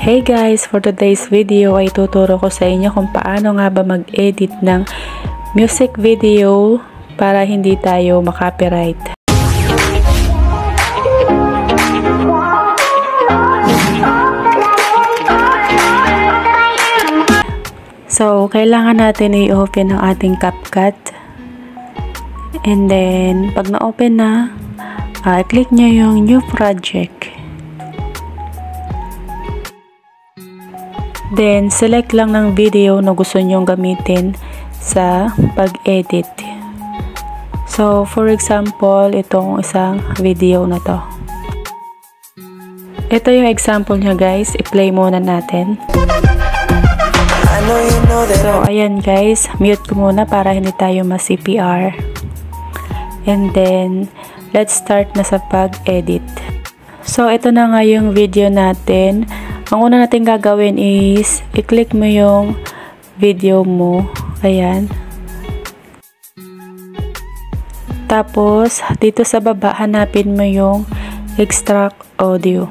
Hey guys, for today's video ay tuturo ko sa inyo kung paano nga ba mag-edit ng music video para hindi tayo makopyright. So, kailangan natin i-open ang ating CapCut. And then, pag na-open na, click nyo yung new project. Then, select lang ng video na gusto nyong gamitin sa pag-edit. So, for example, itong isang video na to. Ito yung example niya guys. I-play muna natin. So, ayan guys. Mute ko muna para hindi tayo ma-CPR. And then, let's start na sa pag-edit. So, ito na nga yung video natin. Ang una natin gagawin is, i-click mo yung video mo. Ayan. Tapos, dito sa baba, hanapin mo yung extract audio.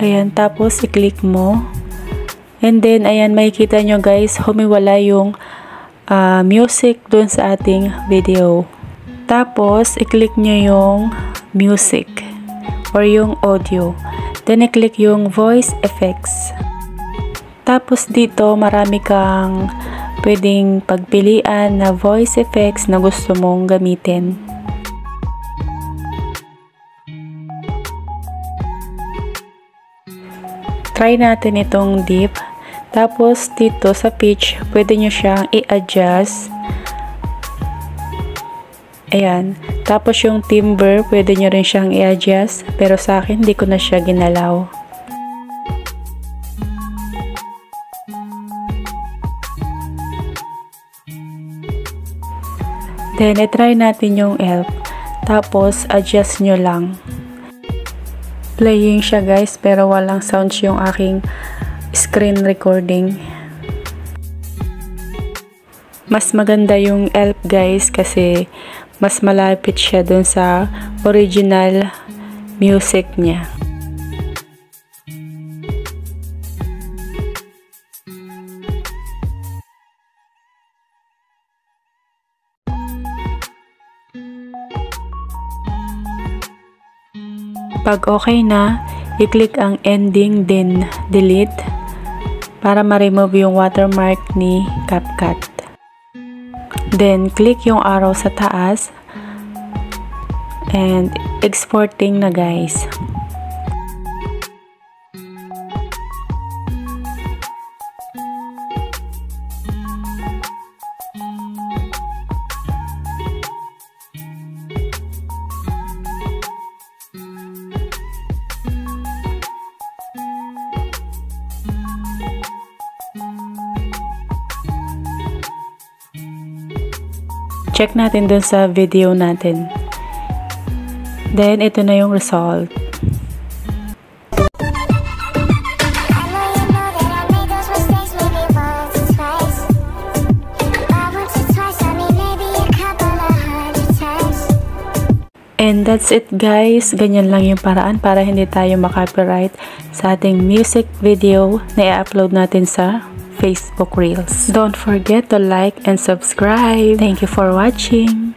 Ayan. Tapos, i-click mo. And then, ayan, makikita nyo guys, humiwala yung music dun sa ating video. Tapos, i-click nyo yung music or yung audio. Then, i-click yung voice effects. Tapos, dito, marami kang pwedeng pagpilian na voice effects na gusto mong gamitin. Try natin itong deep. Tapos, dito sa pitch, pwede nyo siyang i-adjust. Ayan. Tapos yung timbre, pwede nyo rin siyang i-adjust. Pero sa akin, hindi ko na siya ginalaw. Then, i-try natin yung elf. Tapos, adjust nyo lang. Playing siya guys, pero walang sounds yung aking screen recording. Mas maganda yung elf guys kasi mas malapit siya dun sa original music niya. Pag okay na, i-click ang ending then delete para ma-remove yung watermark ni CapCut. Then, click yung arrow sa taas and exporting na guys. Check natin dun sa video natin. Then, ito na yung result. And that's it guys. Ganyan lang yung paraan para hindi tayo makopyright sa ating music video na i-upload natin sa Facebook Reels. Don't forget to like and subscribe. Thank you for watching.